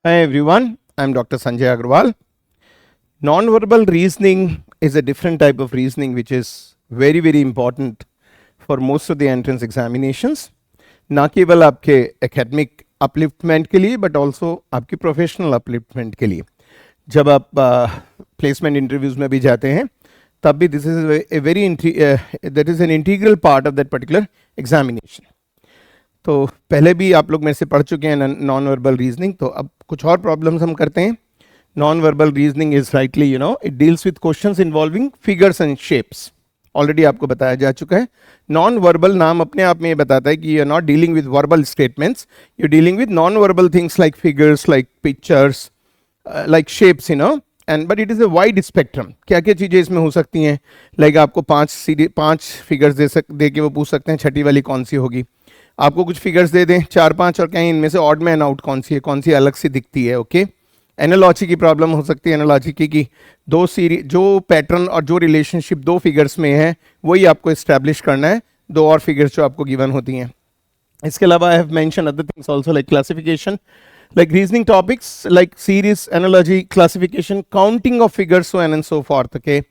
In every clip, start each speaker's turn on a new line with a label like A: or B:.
A: Hi everyone, I'm Dr. Sanjay Agarwal. Non-verbal reasoning is a different type of reasoning which is very important for most of the entrance examinations. ना केवल आपके academic upliftment के लिए but also आपकी professional upliftment के लिए. जब आप प्लेसमेंट इंटरव्यूज में भी जाते हैं तब भी this is a very that is an integral part of that particular examination. तो पहले भी आप लोग मेरे से पढ़ चुके हैं नॉन वर्बल रीजनिंग. तो अब कुछ और प्रॉब्लम्स हम करते हैं. Non verbal reasoning is rightly it deals with questions involving figures and shapes. Already आपको बताया जा चुका है. नॉन वर्बल नाम अपने आप में ये बताता है कि you are not dealing with verbal statements, you dealing with non verbal things like figures, like pictures, like shapes, and but it is a wide spectrum. क्या क्या चीज़ें इसमें हो सकती हैं. लाइक आपको पांच फिगर्स दे के वो पूछ सकते हैं छठी वाली कौन सी होगी. आपको कुछ फिगर्स दे दें 4-5 और कहीं इनमें से ऑड मैन आउट कौन सी है, कौन सी अलग सी दिखती है. ओके. एनालॉजी की प्रॉब्लम हो सकती है. एनालॉजी की दो सीरीज जो पैटर्न और जो रिलेशनशिप दो फिगर्स में है वही आपको इस्टेब्लिश करना है, दो और फिगर्स जो आपको गिवन होती हैं. इसके अलावा I have mention other things also like classification, like reasoning topics like series, analogy, classification, counting of figures, so on and so forth. Okay,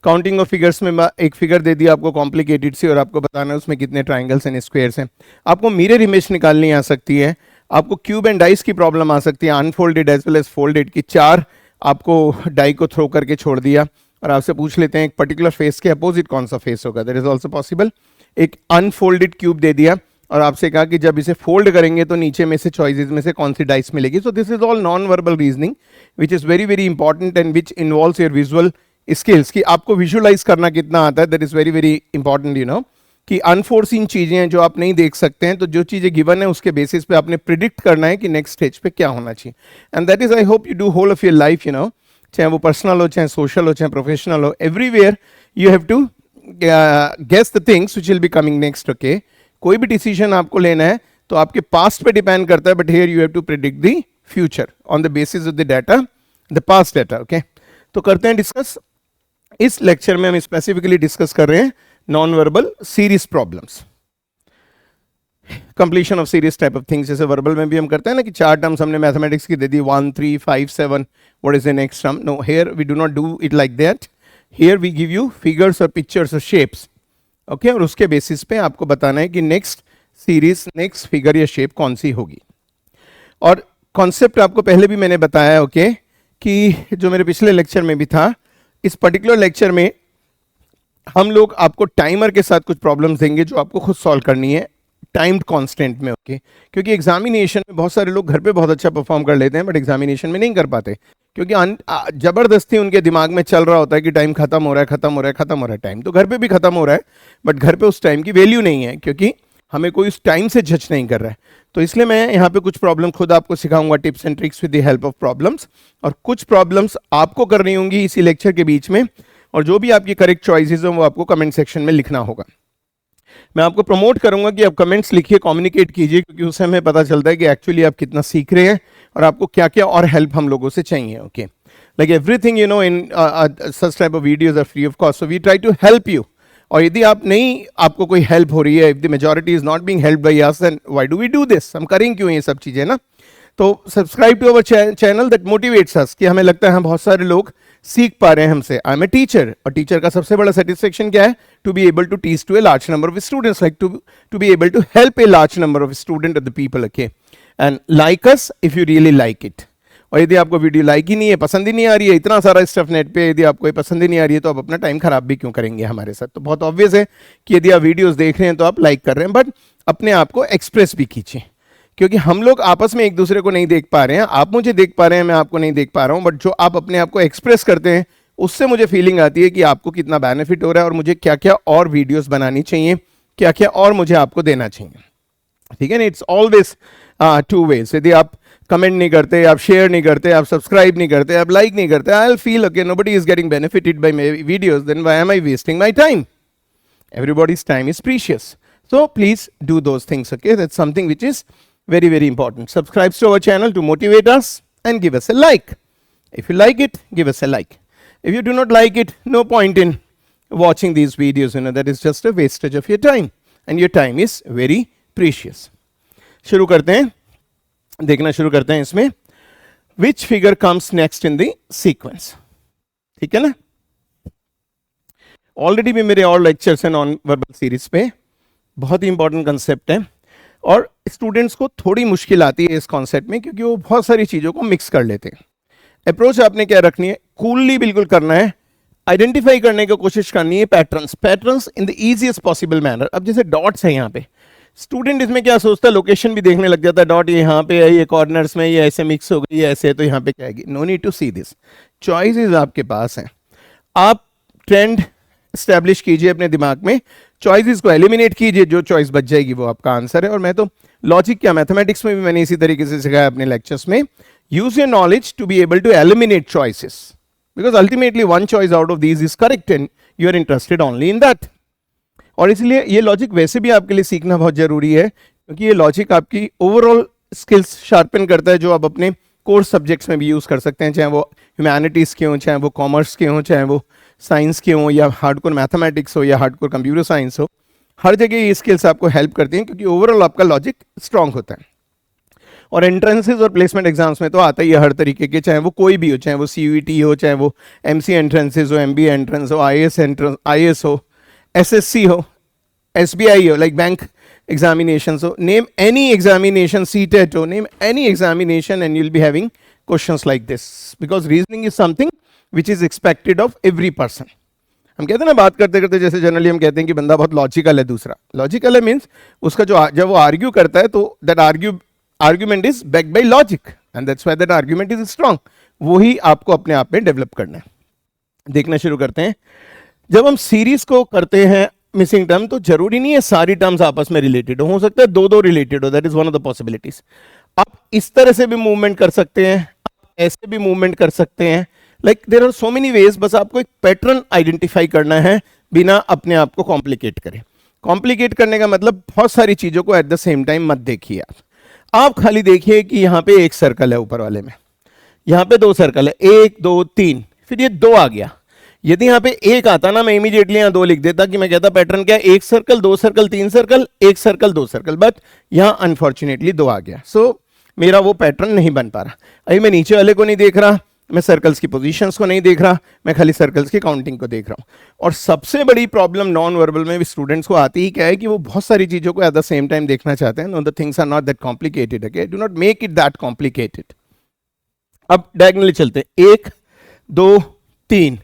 A: counting of figures में एक फिगर दे दी आपको कॉम्प्लिकेटेड सी और आपको बताना है उसमें कितने ट्राइंगल्स एंड स्क्वायर्स हैं. आपको मिरर इमेज निकालनी आ सकती है. आपको क्यूब एंड डाइस की प्रॉब्लम आ सकती है, unfolded as well as folded की. 4 आपको डाई को थ्रो करके छोड़ दिया और आपसे पूछ लेते हैं एक पर्टिकुलर फेस के अपोजिट कौन सा फेस होगा. That is also possible. एक अनफोल्डेड क्यूब दे दिया और आपसे कहा कि जब इसे फोल्ड करेंगे तो नीचे में से चॉइसेस में से कौन सी डाइस मिलेगी. So this is all non verbal reasoning which is very important and which involves your visual skills. कि आपको विजुअलाइज करना कितना आता है. That is very important. कि अनफोर्सिन चीजें हैं जो आप नहीं देख सकते हैं, तो जो चीजें गिवन है उसके बेसिस पे आपने प्रिडिक्ट करना है कि नेक्स्ट स्टेज पे क्या होना चाहिए. And that is I hope you do whole of your life. चाहे वो पर्सनल हो, चाहे सोशल हो, चाहे प्रोफेशनल हो, everywhere you have to guess the things which will be coming next. Okay. कोई भी डिसीजन आपको लेना है तो आपके पास्ट पे डिपेंड करता है, but here you have to predict the future on the basis of the data, the past data. Okay. तो करते हैं डिस्कस. इस लेक्चर में हम स्पेसिफिकली डिस्कस कर रहे हैं non verbal series problems, completion of series type of things. जैसे वर्बल में भी हम करते हैं ना कि 4 टर्म्स हमने मैथमेटिक्स की दे दी 1, 3, 5, 7, what is the next term. No, here we do not do it like that. Here we give you figures और पिक्चर्स और शेप्स. ओके. और उसके बेसिस पे आपको बताना है कि नेक्स्ट सीरीज, नेक्स्ट फिगर या शेप कौन सी होगी. और कॉन्सेप्ट आपको पहले भी मैंने बताया. ओके. कि जो मेरे पिछले लेक्चर में भी था, इस पर्टिकुलर लेक्चर में हम लोग आपको टाइमर के साथ कुछ प्रॉब्लम्स देंगे जो आपको खुद सॉल्व करनी है टाइम्ड कांस्टेंट में. ओके. क्योंकि एग्जामिनेशन में बहुत सारे लोग घर पे बहुत अच्छा परफॉर्म कर लेते हैं बट एग्जामिनेशन में नहीं कर पाते, क्योंकि जबरदस्ती उनके दिमाग में चल रहा होता है कि टाइम खत्म हो रहा है, खत्म हो रहा है, खत्म हो रहा है. टाइम तो घर पे भी खत्म हो रहा है बट घर पे उस टाइम की वैल्यू नहीं है क्योंकि हमें कोई उस टाइम से जज नहीं कर रहा है. तो इसलिए मैं यहाँ पे कुछ प्रॉब्लम खुद आपको सिखाऊंगा, tips and tricks with the help of problems. और कुछ प्रॉब्लम्स आपको करनी होंगी इसी लेक्चर के बीच में, और जो भी आपकी करेक्ट चॉइसेस हो वो आपको कमेंट सेक्शन में लिखना होगा. मैं आपको प्रमोट करूंगा कि आप कमेंट्स लिखिए, कम्युनिकेट कीजिए, क्योंकि उससे हमें पता चलता है कि एक्चुअली आप कितना सीख रहे हैं और आपको क्या क्या और हेल्प हम लोगों से चाहिए. Okay. Like everything in such type of videos are free of cost, so we try to help you. और यदि आपको कोई हेल्प हो रही है, if the majority is not being helped by us, then why do we do this. हम करें क्यों ये सब चीजें ना. तो subscribe to our channel, that motivates us कि हमें लगता है हम बहुत सारे लोग सीख पा रहे हैं हमसे. आई एम ए टीचर, और टीचर का सबसे बड़ा सेटिस्फेक्शन क्या है? To be able to teach to a large number of students, like to be able to help a large number of student of the people. Okay. And like us if you really like it. और यदि आपको video like he नहीं है, पसंद ही नहीं आ रही है, इतना सारा स्टफ नेट पे, यदि आपको पसंद ही नहीं आ रही है तो आप अपना टाइम खराब भी क्यों करेंगे हमारे साथ. तो बहुत ऑब्वियस है कि यदि आप वीडियोस देख रहे हैं तो आप लाइक कर रहे हैं, बट अपने आप को एक्सप्रेस भी कीजिए, क्योंकि हम लोग आपस में एक दूसरे को नहीं देख पा रहे हैं. आप मुझे देख पा रहे हैं, मैं आपको नहीं देख पा रहा हूं, बट जो आप अपने आप को एक्सप्रेस करते हैं उससे मुझे फीलिंग आती है कि आपको कितना बेनिफिट हो रहा है और मुझे क्या क्या और वीडियोस बनानी चाहिए, क्या क्या और मुझे आपको देना चाहिए. ठीक है ना. It's always 2 ways. यदि आप कमेंट नहीं करते, आप शेयर नहीं करते, आप सब्सक्राइब नहीं करते, आप लाइक नहीं करते, I will feel okay nobody is getting benefited by my videos, then why am I wasting my time. Everybody's time is precious, so please do those things. Okay, that's something which is very important. Subscribe to our channel to motivate us and give us a like. If you like it, give us a like. If you do not like it, no point in watching these videos. That is just a wastage of your time, and your time is very precious. शुरू करते हैं, देखना शुरू करते हैं. इसमें which figure comes next in the sequence. ठीक है ना। ऑलरेडी भी मेरे और लेक्चर्स हैं नॉन वर्बल सीरीज पे, बहुत ही इंपॉर्टेंट कंसेप्ट है और स्टूडेंट्स को थोड़ी मुश्किल आती है इस कॉन्सेप्ट में क्योंकि वो बहुत सारी चीज़ों को मिक्स कर लेते हैं। अप्रोच आपने क्या रखनी है, कूलली बिल्कुल करना है, आइडेंटिफाई करने की कोशिश करनी है patterns in the easiest possible manner. अब जैसे डॉट्स है यहाँ पे, स्टूडेंट इसमें क्या सोचता है, लोकेशन भी देखने लग जाता है, डॉट ये यहाँ पे है, ये कॉर्नर्स में, ये ऐसे मिक्स हो गई, ये ऐसे है तो यहाँ पे क्या आएगी। No need to see this, choices आपके पास हैं। आप ट्रेंड स्टैब्लिश कीजिए अपने दिमाग में, चॉइसेस को एलिमिनेट कीजिए, जो चॉइस बच जाएगी वो आपका आंसर है। और मैं तो लॉजिक क्या, मैथमेटिक्स में भी मैंने इसी तरीके से सिखाया अपने लेक्चर्स में, use your knowledge to be able to eliminate choices because ultimately one choice out of these is correct and you are interested only in that. और इसलिए ये लॉजिक वैसे भी आपके लिए सीखना बहुत जरूरी है क्योंकि ये लॉजिक आपकी ओवरऑल स्किल्स शार्पन करता है जो आप अपने कोर्स सब्जेक्ट्स में भी यूज कर सकते हैं, चाहे वो ह्यूमैनिटीज के हों, चाहे वो कॉमर्स के हों, चाहे वो साइंस के हों, या हार्डकोर मैथमेटिक्स हो या हार्डकोर कंप्यूटर साइंस हो। हर जगह ये स्किल्स आपको हेल्प करती हैं क्योंकि ओवरऑल आपका लॉजिक स्ट्रांग होता है। और एंट्रेंसेज और प्लेसमेंट एग्जाम्स में तो आता ही है हर तरीके के, चाहे वो कोई भी हो, चाहे वो CUET हो, चाहे वो MC एंट्रेंसेज हो, MBA एंट्रेंस हो, IAS हो, SSC हो, SBI हो, लाइक बैंक examinations हो, name any examination, CTET हो, name any examination and you'll be having questions like this because reasoning is something which is expected of every person. हम कहते हैं ना बात करते करते, जैसे जनरली हम कहते हैं कि बंदा बहुत लॉजिकल है, दूसरा लॉजिकल है मीन्स उसका जो जब वो आर्ग्यू करता है तो that argument is backed by logic and that's why that argument is strong. वही आपको अपने आप में डेवलप करना है। देखना शुरू करते हैं। जब हम सीरीज को करते हैं मिसिंग टर्म तो जरूरी नहीं है सारी टर्म्स आपस में रिलेटेड हो सकता है दो रिलेटेड हो, that is one of the possibilities. आप इस तरह से भी मूवमेंट कर सकते हैं, आप ऐसे भी मूवमेंट कर सकते हैं, like there are so many ways. बस आपको एक पैटर्न आइडेंटिफाई करना है बिना अपने आप को कॉम्प्लिकेट करें। कॉम्प्लिकेट करने का मतलब बहुत सारी चीजों को एट द सेम टाइम मत देखिए। आप खाली देखिए कि यहाँ पे एक सर्कल है ऊपर वाले में, यहाँ पे 2 सर्कल है, 1 2 3, फिर ये 2 आ गया। यदि यहाँ पे 1 आता ना, मैं इमीडिएटली यहाँ 2 लिख देता कि मैं कहता पैटर्न क्या है, 1 circle 2 circle 3 circle, 1 circle 2 circle, but यहाँ अनफॉर्चुनेटली 2 आ गया। सो मेरा वो पैटर्न नहीं बन पा रहा। अभी मैं नीचे वाले को नहीं देख रहा, मैं सर्कल्स की पोजीशंस को नहीं देख रहा, मैं खाली सर्कल्स की काउंटिंग को देख रहा हूँ। और सबसे बड़ी प्रॉब्लम नॉन वर्बल में भी स्टूडेंट्स को आती ही क्या है कि वो बहुत सारी चीजों को एट द सेम टाइम देखना चाहते हैं। No, the things are not that complicated, okay, do not make it that complicated. अब डायगोनली चलते हैं, 1 2 3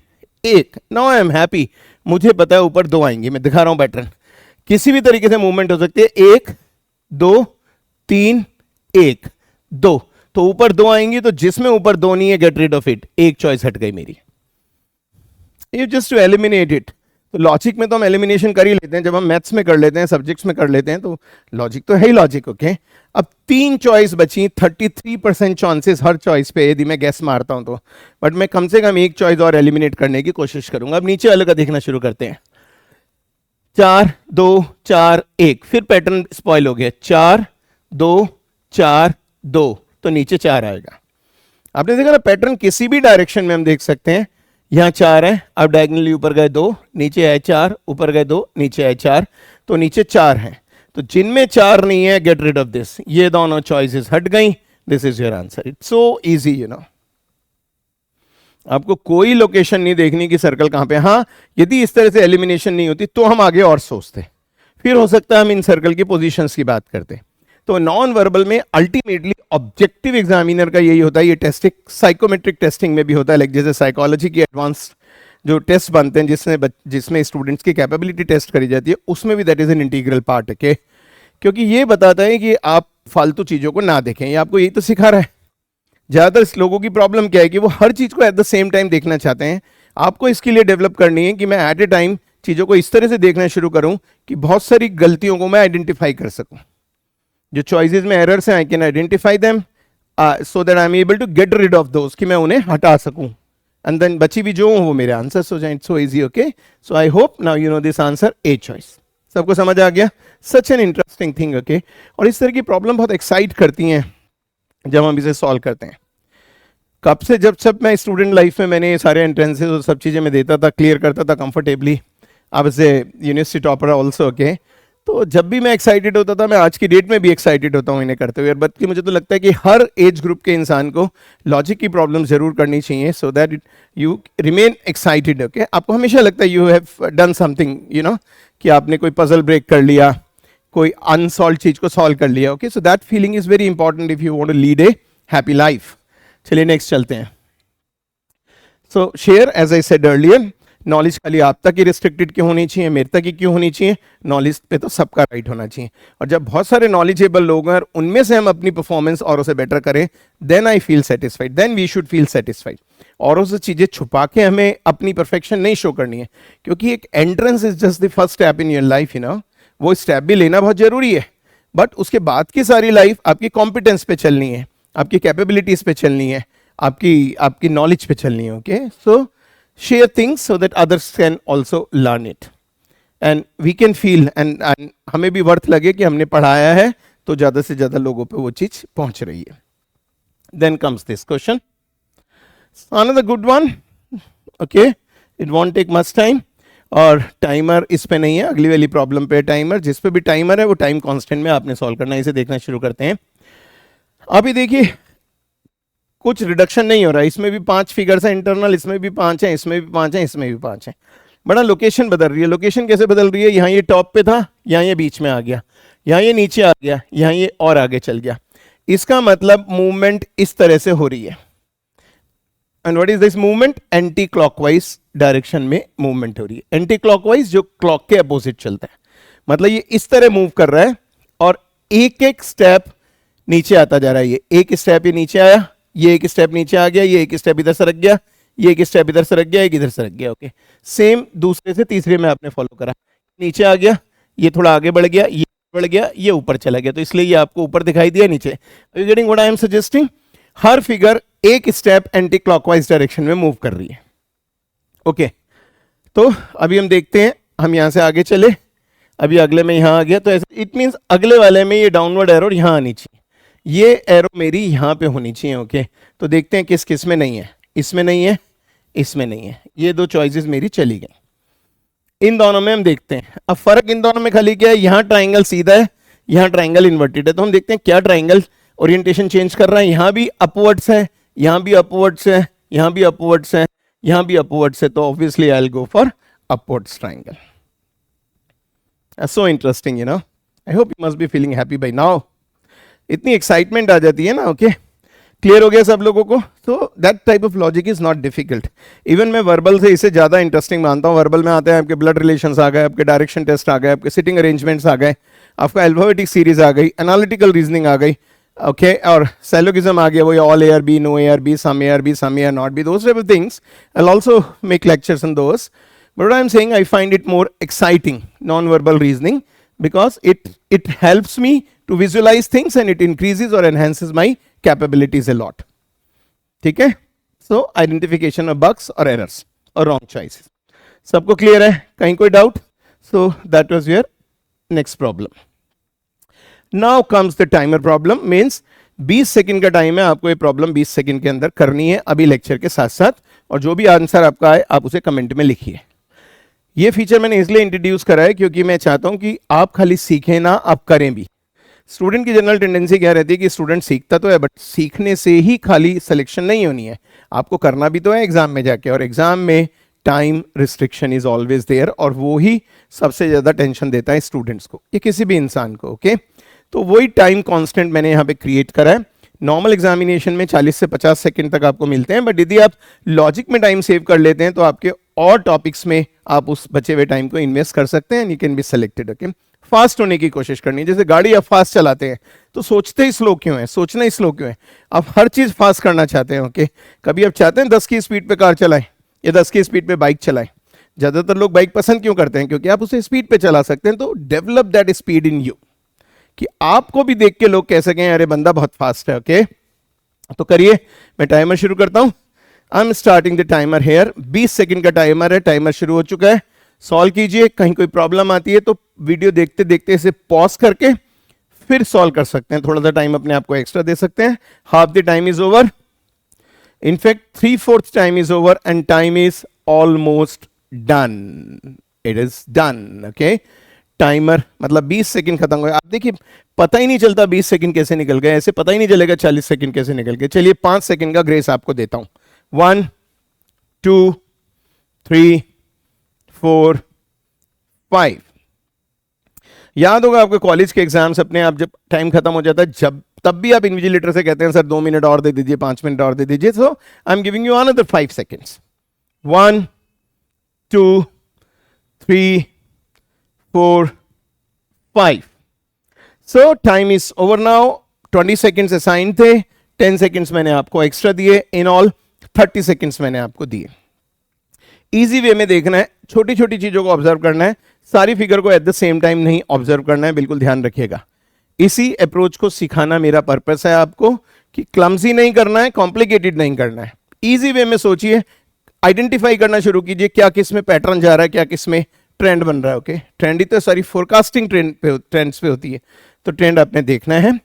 A: 1, नाउ आई एम हैप्पी, मुझे पता है ऊपर 2 आएंगे, मैं दिखा रहा हूं पैटर्न, किसी भी तरीके से मूवमेंट हो सकती है, 1 2 3 1 2, तो ऊपर 2 आएंगी, तो जिसमें ऊपर 2 नहीं है गेट रिड ऑफ इट, एक चॉइस हट गई मेरी। You just to eliminate it. तो लॉजिक में तो हम एलिमिनेशन कर ही लेते हैं, जब हम मैथ्स में कर लेते हैं, सब्जेक्ट्स में कर लेते हैं, तो लॉजिक तो है ही लॉजिक, ओके। अब 3 चॉइस बची, 33% चांसेस हर चॉइस पे, यदि मैं गैस मारता हूं तो, बट मैं कम से कम एक चॉइस और एलिमिनेट करने की कोशिश करूंगा। अब नीचे वाले का देखना शुरू करते हैं, 4 2 4 1, फिर पैटर्न स्पॉइल हो गया, 4 2 4 2, तो नीचे 4 आएगा। आपने देखा ना पैटर्न किसी भी डायरेक्शन में हम देख सकते हैं। यहां 4 है, अब डायगोनली ऊपर गए 2, नीचे आए 4, ऊपर गए 2, नीचे आए 4, तो नीचे 4 है। तो जिनमें 4 नहीं है गेट रिड ऑफ दिस, ये दोनों चॉइसेस हट गई, this is your answer. It's so easy, you no. आपको कोई लोकेशन नहीं देखनी कि सर्कल कहां पे। हाँ, यदि इस तरह से एलिमिनेशन नहीं होती तो हम आगे और सोचते, फिर हो सकता है हम इन सर्कल की पोजीशंस की बात करते। तो नॉन वर्बल में अल्टीमेटली ऑब्जेक्टिव एग्जामिनर का यही होता है। ये टेस्टिंग साइकोमेट्रिक टेस्टिंग में भी होता है, लाइक जैसे साइकोलॉजी की एडवांस जो टेस्ट बनते हैं जिसमें स्टूडेंट्स की कैपेबिलिटी टेस्ट करी जाती है, उसमें भी that is an integral part, okay. क्योंकि ये बताता है कि आप फालतू चीजों को ना देखें, ये आपको यही तो सिखा रहा है। ज्यादातर लोगों की प्रॉब्लम क्या है कि वो हर चीज को एट द सेम टाइम देखना चाहते हैं। आपको इसके लिए डेवलप करनी है कि मैं एट ए टाइम चीजों को इस तरह से देखना शुरू करूं कि बहुत सारी गलतियों को मैं आइडेंटिफाई कर सकूं। जो चॉइसेस में एरर्स हैं, I can identify them so that I am able to get rid of those, कि मैं उन्हें हटा सकूं, एंड देन बची भी जो वो मेरे आंसर्स हो जाएं। It's so easy, okay. So I hope now you no this answer, a choice. सबको समझ आ गया? Such an interesting thing, okay. और इस तरह की प्रॉब्लम बहुत एक्साइट करती हैं जब हम इसे सॉल्व करते हैं। कब से, जब मैं स्टूडेंट लाइफ में मैंने ये सारे एंट्रेंसेस और सब चीज़ें मैं देता था, क्लियर करता था कंफर्टेबली। अब as a university topper also, okay. तो जब भी मैं एक्साइटेड होता था, मैं आज की डेट में भी एक्साइटेड होता हूँ इन्हें करते हुए, बल्कि मुझे तो लगता है कि हर एज ग्रुप के इंसान को लॉजिक की प्रॉब्लम जरूर करनी चाहिए, so that you remain excited. Okay, आपको हमेशा लगता है you have done something, you know, कि आपने कोई पजल ब्रेक कर लिया, कोई अनसॉल्व चीज को सॉल्व कर लिया. Okay, so that feeling is very important if you want to lead a happy life. चलिए नेक्स्ट चलते हैं. So share, as I said earlier, knowledge खाली आप तक ही रिस्ट्रिक्टेड क्यों होनी चाहिए, मेरे तक ही क्यों होनी चाहिए? नॉलेज पे तो सबका राइट होना चाहिए. और जब बहुत सारे नॉलेजेबल लोग हैं और उनमें से हम अपनी परफॉर्मेंस औरों से बेटर करें, then I feel satisfied, then we should feel satisfied. औरों से चीजें छुपा के हमें अपनी परफेक्शन नहीं शो करनी है, क्योंकि एक entrance is just the first step in your life, you know. वो स्टेप भी लेना बहुत जरूरी है, बट उसके बाद की सारी लाइफ आपकी कॉम्पिटेंस पे चलनी है, आपकी कैपेबिलिटीज पे चलनी है, आपकी नॉलेज पे चलनी है. Okay, so share things so that others can also learn it and we can feel and हमें भी वर्थ लगे कि हमने पढ़ाया है तो ज्यादा से ज्यादा लोगों पे वो चीज पहुंच रही है. Then comes this question, another good one. Okay, it won't take much time. और टाइमर इस पे नहीं है, अगली वाली प्रॉब्लम पे टाइमर. जिस पे भी टाइमर है वो टाइम कांस्टेंट में आपने सॉल्व करना है. इसे देखना शुरू करते हैं. अभी देखिए कुछ रिडक्शन नहीं हो रहा है, इसमें भी 5 फिगर्स हैं इंटरनल, इसमें भी 5 हैं, इसमें भी 5 हैं, इसमें भी 5 हैं. बड़ा लोकेशन बदल रही है. लोकेशन कैसे बदल रही है? यहाँ ये टॉप पे था, यहाँ ये बीच में आ गया, यहाँ ये नीचे आ गया, यहाँ ये और आगे चल गया. इसका मतलब मूवमेंट इस तरह से हो रही है. And what is this movement? Anti clockwise direction में मूवमेंट हो रही है. एंटी क्लॉकवाइज जो क्लॉक के अपोजिट चलता है, मतलब ये इस तरह मूव कर रहा है और एक एक स्टेप नीचे आता जा रहा है. ये एक स्टेप ये नीचे आया, ये एक स्टेप नीचे आ गया, ये एक स्टेप इधर सरक गया, ये एक स्टेप इधर सरक गया, एक इधर सरक गया. ओके, सेम दूसरे से तीसरे में आपने फॉलो करा. नीचे आ गया, ये थोड़ा आगे बढ़ गया, ये बढ़ गया, ये ऊपर चला गया, तो इसलिए ये आपको ऊपर दिखाई दिया, नीचे. You getting what I am suggesting? Her figure एक स्टेप एंटी क्लॉकवाइज डायरेक्शन में मूव कर रही है. ओके, तो अभी हम देखते हैं, हम यहां से आगे चले, अभी अगले में यहां आ गया, तो ऐसे इट मीन्स अगले वाले में ये डाउनवर्ड एरो यहां आनी चाहिए, ये एरो मेरी यहां पे होनी चाहिए. ओके, तो देखते हैं किस किस में नहीं है. इसमें नहीं है, इसमें नहीं है, ये दो चॉइसेस मेरी चली गई. इन दोनों में हम देखते हैं. अब फर्क इन दोनों में खाली क्या है? यहां ट्राइंगल सीधा है, यहां ट्राइंगल इन्वर्टेड है. तो हम देखते हैं क्या ट्राइंगल ओरिएंटेशन चेंज कर रहा है. यहां भी अपवर्ड्स है, यहां भी अपवर्ड्स है, यहां भी अपवर्ड्स है, यहां भी अपवर्ड्स है, तो obviously I will go for upwards triangle. So interesting, you know. I hope you must be feeling happy by now. इतनी एक्साइटमेंट आ जाती है ना. ओके, क्लियर हो गया सब लोगों को? तो that type of logic is not difficult. Even मैं वर्बल से इसे ज्यादा इंटरेस्टिंग मानता हूँ. वर्बल में आते हैं आपके ब्लड रिलेशंस आ गए, आपके डायरेक्शन टेस्ट आ गए, आपके सिटिंग अरेंजमेंट्स आ गए, आपका अल्फाबेटिक सीरीज आ गई, एनालिटिकल रीजनिंग आ गई. ओके, और सैलोगिज्म आ गया, वो all A are B, no A are B, some A are B, some A are not B, those type of things. I will also make lectures on those. But what I am saying, I find it more exciting non verbal reasoning because it helps me to visualize things and it increases or enhances my capabilities a lot. ठीक है? So identification of bugs or errors or wrong choices. सबको clear है? कहीं कोई doubt? So that was your next problem. Now comes the timer problem. Means 20 second का time है, आपको ये प्रॉब्लम 20 सेकंड के अंदर करनी है अभी लेक्चर के साथ साथ, और जो भी आंसर आपका आए आप उसे कमेंट में लिखिए. ये फीचर मैंने इसलिए इंट्रोड्यूस करा है क्योंकि मैं चाहता हूं कि आप खाली सीखें ना, आप करें भी. स्टूडेंट की जनरल टेंडेंसी क्या रहती है कि स्टूडेंट सीखता तो है, बट सीखने से ही खाली सिलेक्शन नहीं होनी है, आपको करना भी तो है एग्जाम में जाके. और एग्जाम में time restriction is always there, और वो ही सबसे ज्यादा टेंशन देता है स्टूडेंट्स को, ये किसी भी इंसान को. ओके, तो वही टाइम कांस्टेंट मैंने यहाँ पे क्रिएट करा है. नॉर्मल एग्जामिनेशन में 40 से 50 सेकंड तक आपको मिलते हैं, बट यदि आप लॉजिक में टाइम सेव कर लेते हैं तो आपके और टॉपिक्स में आप उस बचे हुए टाइम को इन्वेस्ट कर सकते हैं. You can be selected. Okay, fast होने की कोशिश करनी है. जैसे गाड़ी आप फास्ट चलाते हैं तो सोचते ही स्लो क्यों है, सोचना ही स्लो क्यों है? आप हर चीज फास्ट करना चाहते हैं. ओके, कभी आप चाहते हैं 10 की स्पीड पे कार चलाएं या 10 की स्पीड पे बाइक चलाएं? ज्यादातर लोग बाइक पसंद क्यों करते हैं? क्योंकि आप उसे स्पीड पे चला सकते हैं. तो develop that speed in you, कि आपको भी देख के लोग कह सकें अरे बंदा बहुत फास्ट है. ओके, तो करिए. मैं टाइमर शुरू करता हूं. I am starting the timer here. 20 second का टाइमर है, टाइमर शुरू हो चुका है. सॉल्व कीजिए. कहीं कोई प्रॉब्लम आती है तो वीडियो देखते देखते इसे पॉज करके फिर सॉल्व कर सकते हैं. थोड़ा सा टाइम अपने आप को एक्स्ट्रा दे सकते हैं. Half the time is over. In fact 3/4 time is over and time is almost done. It is done. Okay, timer, मतलब 20 सेकंड खत्म हो गया। आप देखिए पता ही नहीं चलता 20 सेकंड कैसे निकल गए, ऐसे पता ही नहीं चलेगा 40 सेकंड कैसे निकल गए। चलिए 5 सेकंड का ग्रेस आपको देता हूं। 1 2 3 4 5। याद होगा आपके कॉलेज के एग्जाम्स अपने आप जब टाइम खत्म हो जाता है, जब तब भी आप इन्विजिलेटर से कहते हैं सर 2 मिनट और दे दीजिए, 5 मिनट और दे दीजिए। So I am giving you another 5 seconds. 1 2 3 4 5। So time is over now. 20 seconds assign थे, 10 सेकेंड्स मैंने आपको एक्स्ट्रा दिए, इन ऑल 30 सेकेंड्स मैंने आपको दिए। इजी वे में देखना है, छोटी छोटी चीजों को ऑब्जर्व करना है, सारी फिगर को एट द सेम टाइम नहीं ऑब्जर्व करना है, बिल्कुल ध्यान रखिएगा। इसी अप्रोच को सिखाना मेरा पर्पस है आपको, कि क्लमसी नहीं करना है, कॉम्प्लिकेटेड नहीं करना है। इजी वे में सोचिए, आइडेंटिफाई करना शुरू कीजिए क्या किस में पैटर्न जा रहा है, क्या किस में ट्रेंड बन रहा है। ओके, ट्रेंड ही तो सारी फोरकास्टिंग ट्रेंड्स पे होती है, तो ट्रेंड आपने देखना है।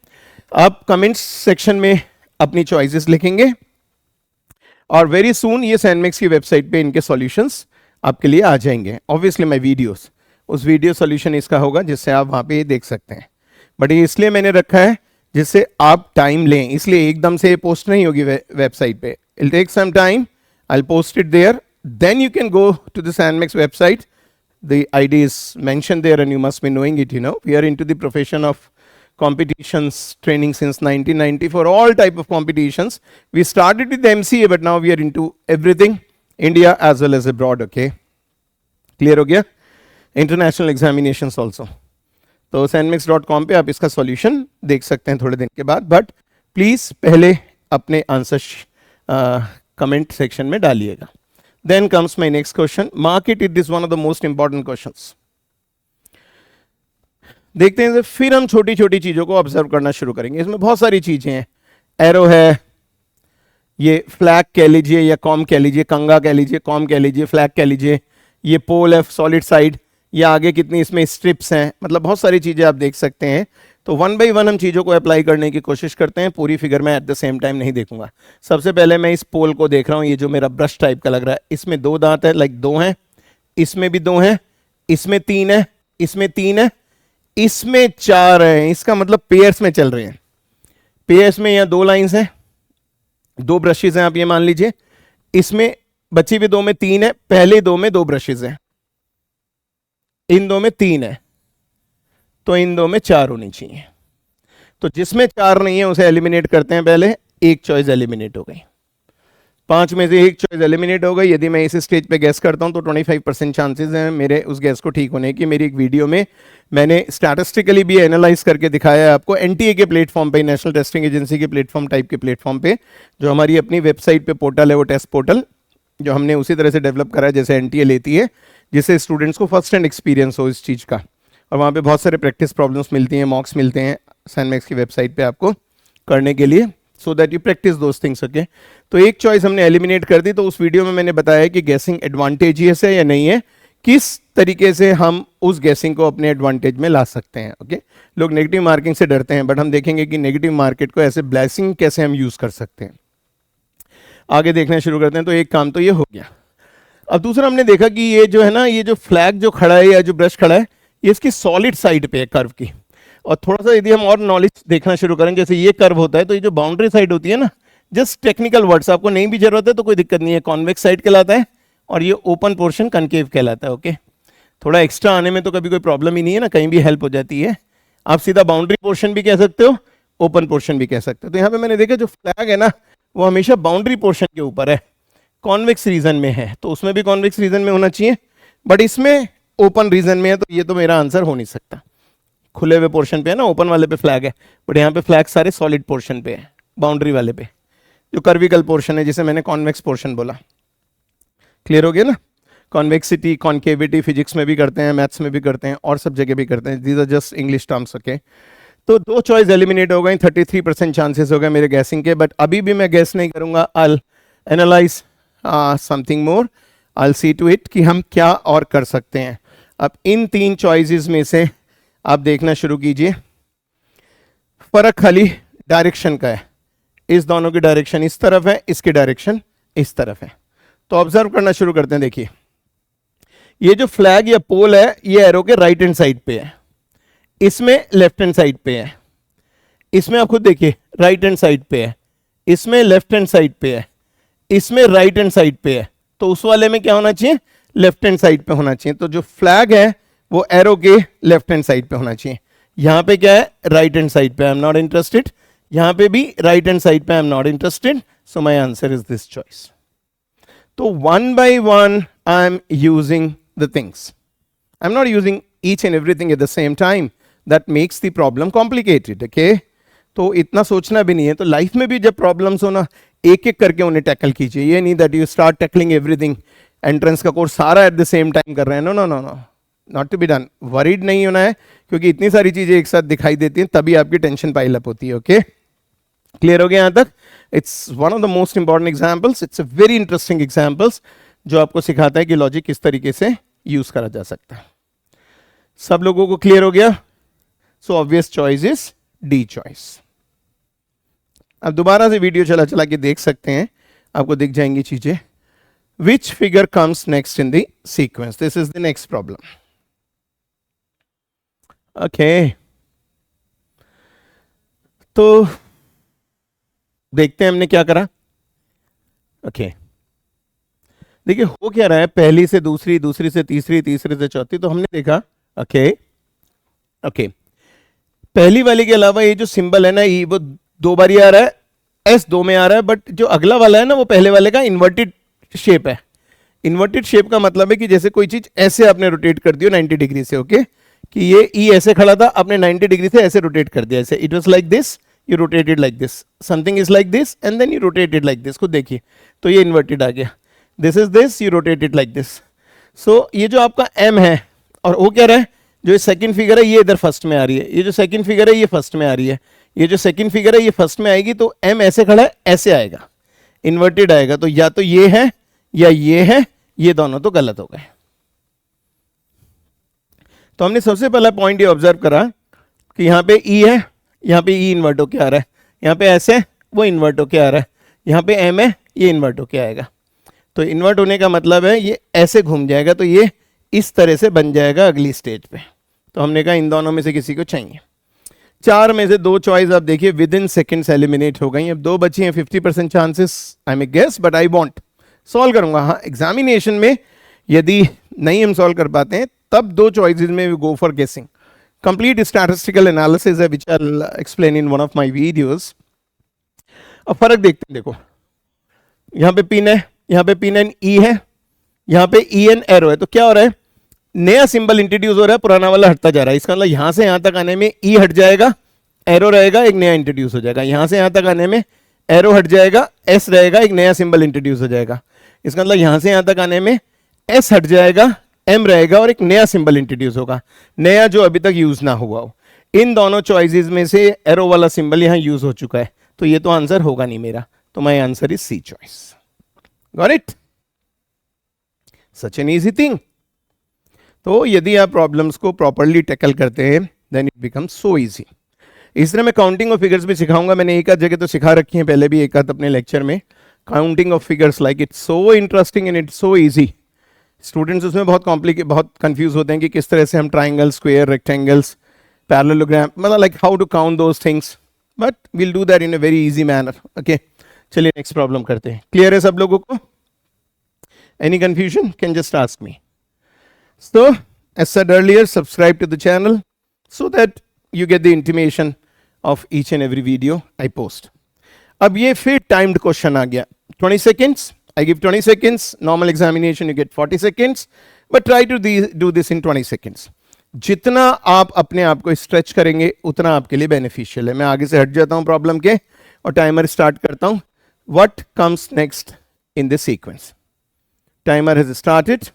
A: आप कमेंट्स सेक्शन में अपनी चॉइसेस लिखेंगे और वेरी सून ये सैनमेक्स की वेबसाइट पे इनके सॉल्यूशंस आपके लिए आ जाएंगे। ऑब्वियसली माय वीडियोस, उस वीडियो सॉल्यूशन इसका होगा जिससे आप वहां पे देख सकते हैं। बट ये इसलिए मैंने रखा है जिससे आप टाइम लें, इसलिए एकदम से पोस्ट नहीं होगी वेबसाइट पे। It take some time, I will post it there, then you can go to the Sanmax website. The ID is mentioned there and you must be knowing it, you know. We are into the profession of competitions training since 1990 for all type of competitions. We started with the MCA but now we are into everything, India as well as abroad, okay. Clear हो गया? International examinations also. तो sandmix.com पे आप इसका solution देख सकते हैं थोड़े दिन के बाद, but please पहले अपने आंसर कमेंट सेक्शन में डालिएगा। Then comes my next question. Mark it. It is one of the most important questions. देखते हैं, फिर हम छोटी छोटी चीजों को ऑब्जर्व करना शुरू करेंगे। इसमें बहुत सारी चीजें हैं, एरो है, ये फ्लैग कह लीजिए या कॉम कह लीजिए, कंगा कह लीजिए, कॉम कह लीजिए, फ्लैग कह लीजिए, ये पोल है सॉलिड साइड, या आगे कितनी इसमें स्ट्रिप्स हैं, मतलब बहुत सारी चीजें आप देख सकते हैं। तो वन बाई वन हम चीज़ों को अप्लाई करने की कोशिश करते हैं, पूरी फिगर में एट द सेम टाइम नहीं देखूंगा। सबसे पहले मैं इस पोल को देख रहा हूं, ये जो मेरा ब्रश टाइप का लग रहा है, इसमें 2 दांत है, लाइक 2 हैं, इसमें भी 2 हैं, इसमें 3 है, इसमें 3 है, इसमें 4 है। इसका मतलब पेयर्स में चल रहे हैं। पेयर्स में यहाँ 2 लाइन्स हैं, 2 ब्रशेज हैं, आप ये मान लीजिए। इसमें बची भी 2 में 3 है, पहले 2 में 2 ब्रशेज हैं, इन 2 में 3 है, तो इन 2 में 4 होनी चाहिए। तो जिसमें 4 नहीं है उसे एलिमिनेट करते हैं पहले, एक चॉइस एलिमिनेट हो गई, 5 में से एक चॉइस एलिमिनेट हो गई। यदि मैं इस स्टेज पे गैस करता हूं तो 25% चांसेस हैं मेरे उस गैस को ठीक होने की। मेरी एक वीडियो में मैंने स्टैटिस्टिकली भी एनालाइज करके दिखाया है आपको, एनटीए के प्लेटफॉर्म पे, नेशनल टेस्टिंग एजेंसी के प्लेटफॉर्म टाइप के प्लेटफॉर्म पे, जो हमारी अपनी वेबसाइट पे पोर्टल है, वो टेस्ट पोर्टल जो हमने उसी तरह से डेवलप करा है जैसे एनटीए लेती है, जिससे स्टूडेंट्स को फर्स्ट हैंड एक्सपीरियंस हो इस चीज़ का। और वहाँ पे बहुत सारे प्रैक्टिस प्रॉब्लम्स मिलती हैं, मॉक्स मिलते हैं सैनमेक्स की वेबसाइट पे आपको करने के लिए, so that you practice those things, okay. तो एक चॉइस हमने एलिमिनेट कर दी। तो उस वीडियो में मैंने बताया कि गैसिंग एडवांटेजियस है या नहीं है, किस तरीके से हम उस गैसिंग को अपने एडवांटेज में ला सकते हैं, ओके। लोग नेगेटिव मार्किंग से डरते हैं, बट हम देखेंगे कि नेगेटिव मार्केट को ऐसे ब्लेसिंग कैसे हम यूज कर सकते हैं। आगे देखना शुरू करते हैं। तो एक काम तो ये हो गया। अब दूसरा हमने देखा कि ये जो है ना, ये जो फ्लैग जो खड़ा है या जो ब्रश खड़ा है, ये इसकी सॉलिड साइड पे है कर्व की। और थोड़ा सा यदि हम और नॉलेज देखना शुरू करें, जैसे ये कर्व होता है, तो ये जो बाउंड्री साइड होती है ना, जस्ट टेक्निकल वर्ड्स, आपको नहीं भी जरूरत है तो कोई दिक्कत नहीं है, कॉन्वेक्स साइड कहलाता है और ये ओपन पोर्शन कनकेव कहलाता है, ओके। थोड़ा एक्स्ट्रा आने में तो कभी कोई प्रॉब्लम ही नहीं है ना, कहीं भी हेल्प हो जाती है। आप सीधा बाउंड्री पोर्शन भी कह सकते हो, ओपन पोर्शन भी कह सकते हो। तो यहाँ पे मैंने देखा जो फ्लैग है ना, वो हमेशा बाउंड्री पोर्शन के ऊपर है, कॉन्वेक्स रीजन में है, तो उसमें भी कॉन्वेक्स रीजन में होना चाहिए, बट इसमें ओपन रीजन में है, तो ये तो मेरा आंसर हो नहीं सकता। खुले हुए पोर्शन पे है ना, ओपन वाले पे फ्लैग है, बट यहाँ पे फ्लैग सारे सॉलिड पोर्शन पे है, बाउंड्री वाले पे जो कर्विकल पोर्शन है, जिसे मैंने कॉन्वेक्स पोर्शन बोला। क्लियर हो गया ना। कॉन्वेक्सिटी, कॉन्केविटी फिजिक्स में भी करते हैं, मैथ्स में भी करते हैं, और सब जगह भी करते हैं। These are just English terms, okay. तो 2 चॉइस एलिमिनेट हो गई, 33% चांसेस हो गए मेरे गैसिंग के, बट अभी भी मैं गैस नहीं करूंगा। I analyse something more, I see to it कि हम क्या और कर सकते हैं। अब इन 3 चॉइसेस में से आप देखना शुरू कीजिए, फर्क खाली डायरेक्शन का है। इस दोनों की डायरेक्शन इस तरफ है, इसकी डायरेक्शन इस तरफ है। तो ऑब्जर्व करना शुरू करते हैं। देखिए ये जो फ्लैग या पोल है ये एरो के राइट हैंड साइड पे है, इसमें लेफ्ट हैंड साइड पे है, इसमें आप खुद देखिए राइट हैंड साइड पे है, इसमें लेफ्ट हैंड साइड पे है, इसमें राइट हैंड साइड पे है, तो उस वाले में क्या होना चाहिए, लेफ्ट हैंड साइड पे होना चाहिए। तो जो फ्लैग है वो एरो के लेफ्ट हैंड साइड पे होना चाहिए। यहां पे क्या है, राइट हैंड साइड पे, आई एम नॉट इंटरेस्टेड। यहां पे भी राइट हैंड साइड पे, I am not interested. So my answer is this choice. तो one by one I am using the things, I am not using each and everything at the same time, that makes the problem complicated. Okay, तो इतना सोचना भी नहीं है। तो life में भी जब प्रॉब्लम्स हो ना, एक एक करके उन्हें टैकल कीजिए। ये नहीं that you start tackling everything, entrance का कोर्स सारा एट द सेम टाइम कर रहे हैं। No no no no, not to be done. Worried नहीं होना है, क्योंकि इतनी सारी चीजें एक साथ दिखाई देती हैं, तभी आपकी टेंशन पाइल अप होती है। ओके, क्लियर हो गया यहां तक? It's one of the most important examples, it's a very interesting examples, जो आपको सिखाता है कि लॉजिक किस तरीके से यूज करा जा सकता है। सब लोगों को क्लियर हो गया? So obvious choice is D choice. अब दोबारा से वीडियो चला चला के देख सकते हैं, आपको दिख जाएंगी चीजें। Which figure comes next in the sequence? This is the next problem. Okay, तो देखते हैं हमने क्या करा। ओके, देखिए हो क्या रहा है, पहली से दूसरी, दूसरी से तीसरी, तीसरी से चौथी। तो हमने देखा ओके ओके, पहली वाली के अलावा ये जो सिंबल है ना, ये वो दो बार आ रहा है, एस दो में आ रहा है, बट जो अगला वाला है ना वो पहले वाले का इन्वर्टेड शेप है। इन्वर्टेड शेप का मतलब है कि जैसे कोई चीज ऐसे आपने रोटेट कर दियो 90 डिग्री से। ओके, कि ये ई ऐसे खड़ा था, आपने 90 डिग्री से ऐसे रोटेट कर दिया, ऐसे। It was like this, you rotated like this, something is like this and then you rotated like this. खुद देखिए, तो ये इन्वर्टेड आ गया। This is this, you rotated like this. So ये जो आपका एम है, और वो क्या रहा है, जो सेकंड फिगर है ये इधर फर्स्ट में आ रही है, ये जो सेकंड फिगर है ये फर्स्ट में आ रही है, ये जो सेकंड फिगर है ये फर्स्ट में आएगी। तो एम ऐसे खड़ा है, ऐसे आएगा, इन्वर्टेड आएगा। तो या तो ये है या ये है, ये दोनों तो गलत हो गए। तो हमने सबसे पहला पॉइंट ये ऑब्जर्व करा कि यहां पे ई है, यहां पे ई इन्वर्ट होके आ रहा है, यहां पे ऐसे वो इन्वर्ट होके आ रहा है, यहां पे एम है, ये इन्वर्ट होके आएगा। तो इन्वर्ट होने का मतलब है ये ऐसे घूम जाएगा, तो ये इस तरह से बन जाएगा अगली स्टेज पे। तो हमने कहा इन दोनों में से किसी को चाहिए। चार में से दो चॉइस आप देखिए विद इन सेकेंड्स एलिमिनेट हो गई। अब दो बची हैं, 50% chances, I may guess but I want solve करूंगा। हाँ, एग्जामिनेशन में यदि नहीं हम सॉल्व कर पाते हैं तब दो चॉइसेस में we go for guessing. Complete statistical analysis है which I will explain in one of my videos. अब फर्क देखते हैं, देखो यहां पे पिन है, यहां पे पिन एंड ई है, यहां पे ई एन एरो है। तो क्या हो रहा है, नया सिंबल इंट्रोड्यूस हो रहा है, पुराना वाला हटता जा रहा है। इसका मतलब यहां से यहां तक आने में ई हट जाएगा, एरो रहेगा, एक नया इंट्रोड्यूस हो जाएगा। यहां से यहां तक आने में एरो हट जाएगा, एस रहेगा, एक नया सिंबल इंट्रोड्यूस हो जाएगा। इसका मतलब यहां से यहां तक आने में एस हट जाएगा, एम रहेगा और एक नया सिंबल इंट्रोड्यूस होगा, नया जो अभी तक यूज ना हुआ हो। इन दोनों चॉइसेस में से एरो वाला सिंबल यहां यूज हो चुका है, तो ये तो आंसर होगा नहीं मेरा। तो my answer is C choice. Got it? Such an easy thing. तो यदि आप प्रॉब्लम्स को प्रॉपरली टैकल करते हैं then it becomes so easy. इस तरह मैं काउंटिंग ऑफ फिगर्स भी सिखाऊंगा। मैंने एक आध जगह तो सिखा रखी है पहले भी, एक आध अपने लेक्चर में। Counting of figures, like it's so interesting and it's so easy. Students उसमें बहुत कंफ्यूज होते हैं कि किस तरह से हम ट्राइंगल, स्क्वायर, रेक्टेंगल्स, पैरेललोग्राम, मतलब like how to count those things, but will do that in a very easy manner. Okay, चलिए नेक्स्ट प्रॉब्लम करते हैं। क्लियर है सब लोगों को? Any confusion can just ask me. So, as said earlier, subscribe to the channel so that you get the intimation of each and every video I post. अब ये फिर timed question आ गया। 20 seconds, I give 20 seconds. Normal examination you get 40 seconds, but try to do this in 20 seconds. जितना आप अपने आप को stretch करेंगे उतना आपके लिए बेनिफिशियल है। मैं आगे से हट जाता हूं प्रॉब्लम के और टाइमर स्टार्ट करता हूं। What comes next in this sequence? Timer has started.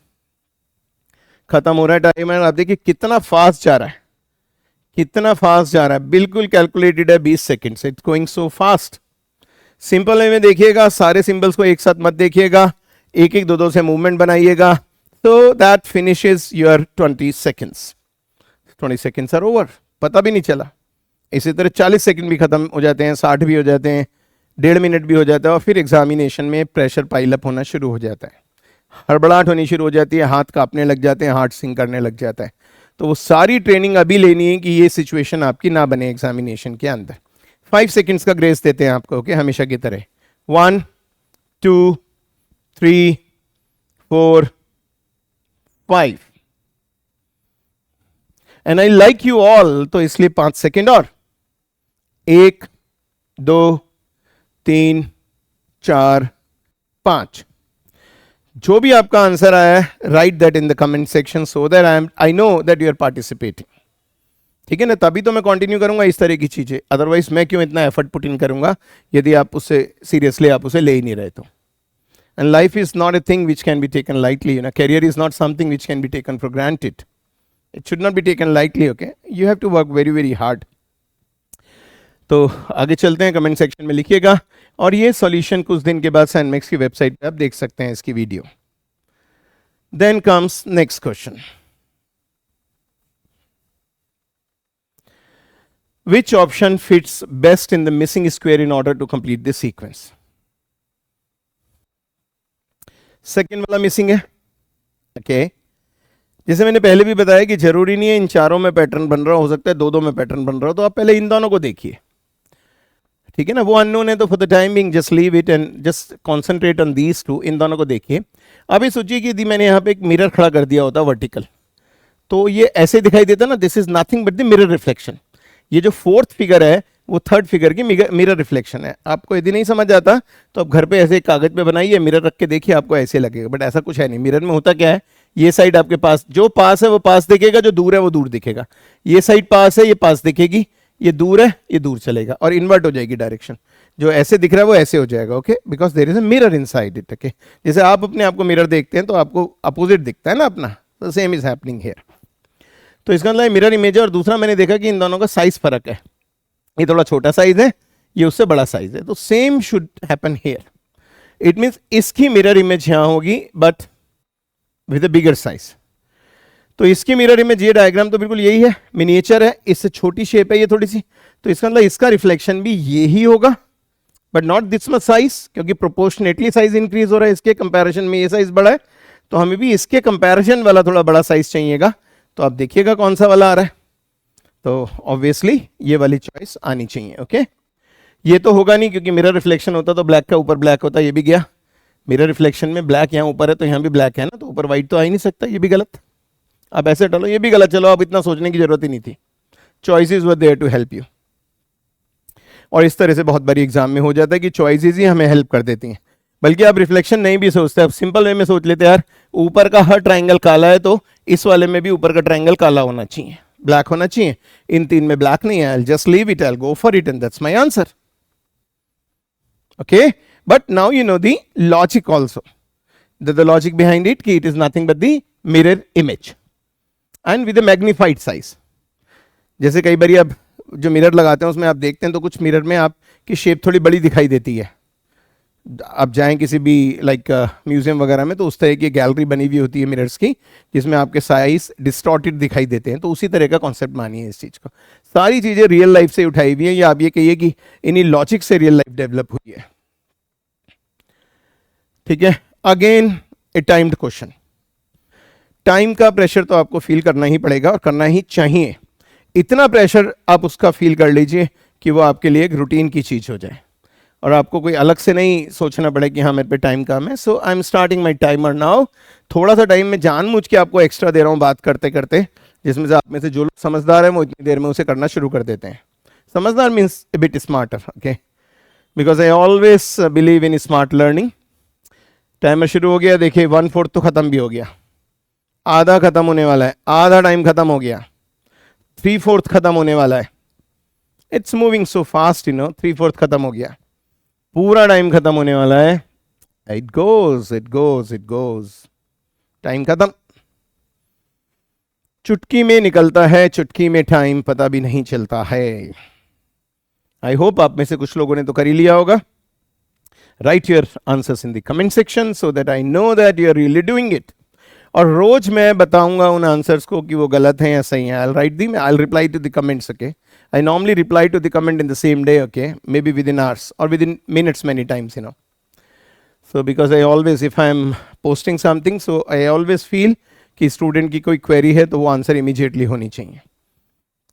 A: खत्म हो रहा है टाइमर। आप देखिए कितना फास्ट जा रहा है, कितना फास्ट जा रहा है। बिल्कुल कैलकुलेटेड है 20 सेकेंड से। It's going so fast. Simple way में देखिएगा, सारे सिंबल्स को एक साथ मत देखिएगा, एक एक दो दो से मूवमेंट बनाइएगा। तो that finishes your 20 seconds. 20 seconds are over, पता भी नहीं चला। इसी तरह 40 सेकेंड भी खत्म हो जाते हैं, 60 भी हो जाते हैं, 1.5 मिनट भी हो जाता है, और फिर एग्जामिनेशन में प्रेशर पाइल अप होना शुरू हो जाता है। हड़बड़ाहट होनी शुरू हो जाती है, हाथ कांपने लग जाते हैं, हार्ट सिंक करने लग जाता है। तो वो सारी ट्रेनिंग अभी लेनी है कि ये सिचुएशन आपकी ना बने एग्जामिनेशन के अंदर। 5 सेकेंड्स का ग्रेस देते हैं आपको, ओके, हमेशा की तरह। 1 2 3 4 5 and I like you all, तो इसलिए 5 सेकेंड और। 1 2 3 4 5। जो भी आपका आंसर आया है, write that in the comment section so that I know that you are participating. ठीक है ना, तभी तो मैं कंटिन्यू करूंगा इस तरह की चीजें, अदरवाइज मैं क्यों इतना एफर्ट पुट इन करूंगा यदि आप उससे सीरियसली आप उसे ले ही नहीं रहे तो। And life is not a thing which can be taken lightly, you know, career is not something which can be taken for granted, it should not be taken lightly, okay, you have to work very very hard. तो आगे चलते हैं, comment section में लिखिएगा, और ये solution कुछ दिन के बाद सैनमेक्स की वेबसाइट पे आप देख सकते हैं इसकी video. Then comes next question, which option fits best in the missing square in order to complete this sequence? Second वाला मिसिंग है, ओके। जैसे मैंने पहले भी बताया कि जरूरी नहीं है इन चारों में पैटर्न बन रहा हो सकता है दो में पैटर्न बन रहा हो, तो आप पहले इन दोनों को देखिए, ठीक है ना। वो अननोन है तो for the time being just leave it and just concentrate on these two, इन दोनों को देखिए। अभी सोचिए कि यदि मैंने यहाँ पे एक मिरर खड़ा कर दिया होता वर्टिकल, तो ये ऐसे दिखाई देता ना, this is nothing but the mirror reflection. ये जो फोर्थ फिगर है वो थर्ड फिगर की मिरर रिफ्लेक्शन है। आपको यदि नहीं समझ आता तो आप घर पे ऐसे कागज पे बनाइए, मिरर रख के देखिए, आपको ऐसे लगेगा, बट ऐसा कुछ है नहीं। मिरर में होता क्या है, ये साइड आपके पास, जो पास है वो पास दिखेगा, जो दूर है वो दूर दिखेगा। ये साइड पास है, ये पास दिखेगी, ये दूर है, ये दूर चलेगा, और इन्वर्ट हो जाएगी डायरेक्शन। जो ऐसे दिख रहा है वो ऐसे हो जाएगा, okay, because there is a mirror inside it, okay. जैसे आप अपने आप को मिरर देखते हैं तो आपको अपोजिट दिखता है ना अपना, तो सेम इज हैपनिंग हियर। तो इसका मतलब मिरर इमेज है। और दूसरा मैंने देखा कि इन दोनों का साइज फर्क है, ये थोड़ा छोटा साइज है, ये उससे बड़ा साइज है, तो same should happen here. It means इसकी मिरर इमेज यहां होगी but with a bigger size. तो इसकी मिरर इमेज, ये डायग्राम तो बिल्कुल यही है, मिनिएचर है, इससे छोटी शेप है ये थोड़ी सी, तो इसका मतलब इसका रिफ्लेक्शन भी यही होगा but not this much size, क्योंकि प्रोपोर्शनेटली साइज इंक्रीज हो रहा है, इसके कंपैरिजन में ये साइज बड़ा है, तो हमें भी इसके कंपैरिजन वाला थोड़ा बड़ा साइज चाहिएगा। तो आप देखिएगा कौन सा वाला आ रहा है, तो ऑब्वियसली ये वाली चॉइस आनी चाहिए, ओके। ये तो होगा नहीं क्योंकि मिरर रिफ्लेक्शन होता तो ब्लैक का ऊपर ब्लैक होता, ये भी गया। मिरर रिफ्लेक्शन में ब्लैक यहाँ ऊपर है तो यहाँ भी ब्लैक है ना, तो ऊपर व्हाइट तो आ ही नहीं सकता, ये भी गलत। आप ऐसे डालो, ये भी गलत, चलो अब इतना सोचने की जरूरत ही नहीं थी, choices were there to help you. और इस तरह से बहुत बड़ी एग्जाम में हो जाता है कि चॉइसेस ही हमें हेल्प कर देती हैं, बल्कि आप रिफ्लेक्शन नहीं भी सोचते, आप सिंपल वे में सोच लेते यार, ऊपर का हर ट्राइंगल काला है तो इस वाले में भी ऊपर का ट्राइंगल काला होना चाहिए, ब्लैक होना चाहिए। इन तीन में ब्लैक नहीं है, I just leave it, I go for it and that's my answer, okay. But now you know the logic also, the logic behind it कि it is nothing but the mirror image and with a magnified size. जैसे कई बार आप जो mirror लगाते हैं उसमें आप देखते हैं तो कुछ मिरर में आपकी शेप थोड़ी बड़ी दिखाई देती है। आप जाएं किसी भी लाइक म्यूजियम वगैरह में तो उस तरह की गैलरी बनी हुई होती है मिरर्स की, जिसमें आपके साइज डिस्टॉर्टेड दिखाई देते हैं, तो उसी तरह का कॉन्सेप्ट मानिए इस चीज़ को। सारी चीज़ें रियल लाइफ से उठाई हुई हैं, या आप ये कहिए कि इन्हीं लॉजिक से रियल लाइफ डेवलप हुई है, ठीक है। अगेन ए टाइम्ड क्वेश्चन, टाइम का प्रेशर तो आपको फील करना ही पड़ेगा और करना ही चाहिए। इतना प्रेशर आप उसका फील कर लीजिए कि वो आपके लिए एक रूटीन की चीज हो जाए और आपको कोई अलग से नहीं सोचना पड़े कि हाँ मेरे पे टाइम कम है। So I am starting my timer now. थोड़ा सा टाइम मैं जानबूझ के आपको एक्स्ट्रा दे रहा हूँ बात करते करते, जिसमें से आप में से जो लोग समझदार हैं वो इतनी देर में उसे करना शुरू कर देते हैं। समझदार means A bit smarter, okay, because I always believe in smart learning. Timer शुरू हो गया, देखिए 1/4 तो खत्म भी हो गया, आधा खत्म होने वाला है, आधा टाइम खत्म हो गया, 3/4 खत्म होने वाला है। It's moving so fast, you know. 3/4 खत्म हो गया, पूरा टाइम खत्म होने वाला है। It goes it goes it goes, time खत्म, चुटकी में निकलता है, चुटकी में टाइम पता भी नहीं चलता है। आई होप आप में से कुछ लोगों ने तो कर ही लिया होगा। Write your answers in the comment section so that I know that you are really doing it. और रोज मैं बताऊंगा उन आंसर्स को कि वो गलत हैं या सही हैं। I'll write them, I'll reply to the comments, okay? I normally reply to the comment in the same day, okay? Maybe within hours or within minutes many times, you know. So because I always, if I am posting something, so I always feel कि student की कोई query है तो वो answer immediately होनी चाहिए.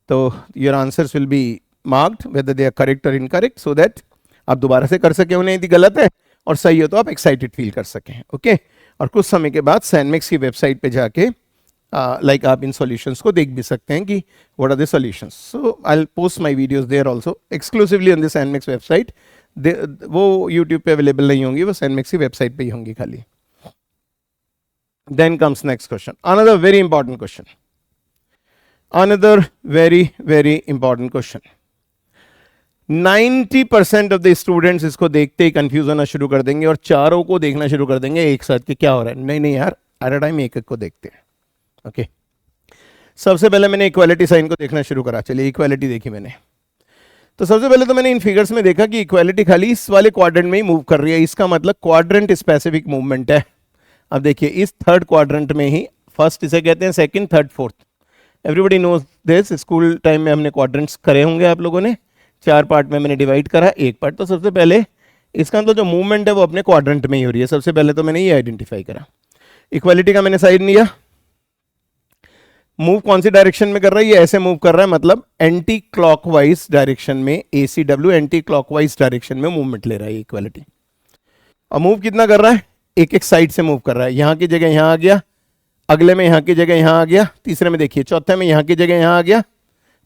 A: तो your answers will be marked whether they are correct और इनकरेक्ट, सो दैट आप दोबारा से कर सके उन्हें यदि गलत है, और सही हो तो आप एक्साइटेड फील कर सकें. ओके और कुछ समय के बाद सैनमेक्स की वेबसाइट पे जाके लाइक आप इन सॉल्यूशंस को देख भी सकते हैं कि what are the solutions. So I will post my videos there also exclusively on the Sanmax website. वो यूट्यूब पे अवेलेबल नहीं होंगी, वो सैनमेक्स की वेबसाइट पे ही होंगी खाली. Then comes next question. Another very important question. Another very, very important question. 90% of the students इसको देखते ही कंफ्यूज होना शुरू कर देंगे और चारों को देखना शुरू कर देंगे एक साथ कि क्या हो रहा है. नहीं नहीं यार, एट अ टाइम एक एक को देखते हैं. ओके सबसे पहले मैंने इक्वालिटी साइन को देखना शुरू करा. चलिए इक्वालिटी देखी मैंने. तो सबसे पहले तो मैंने इन फिगर्स में देखा कि इक्वालिटी खाली इस वाले क्वाड्रेंट में ही मूव कर रही है. इसका मतलब क्वाड्रेंट स्पेसिफिक मूवमेंट है. अब देखिए इस थर्ड क्वाड्रेंट में ही, फर्स्ट इसे कहते हैं, second, third, fourth. Everybody knows this. School time में हमने क्वाड्रेंट्स करे होंगे आप लोगों ने. 4 पार्ट में मैंने डिवाइड करा, एक पार्ट. तो सबसे पहले इसका मतलब जो मूवमेंट है वो अपने क्वाड्रेंट में ही हो रही है. सबसे पहले तो मैंने ये आइडेंटिफाई करा. इक्वालिटी का मैंने साइड लिया. मूव कौन सी डायरेक्शन में कर रहा है? ये ऐसे मूव कर रहा है, मतलब एंटी क्लॉकवाइज डायरेक्शन में. ACW एंटी क्लॉकवाइज डायरेक्शन में मूवमेंट ले रहा है इक्वालिटी. और मूव कितना कर रहा है? एक एक साइड से मूव कर रहा है. यहाँ की जगह यहाँ आ गया, अगले में यहाँ की जगह यहाँ आ गया, तीसरे में देखिए, चौथे में यहाँ की जगह यहाँ आ गया,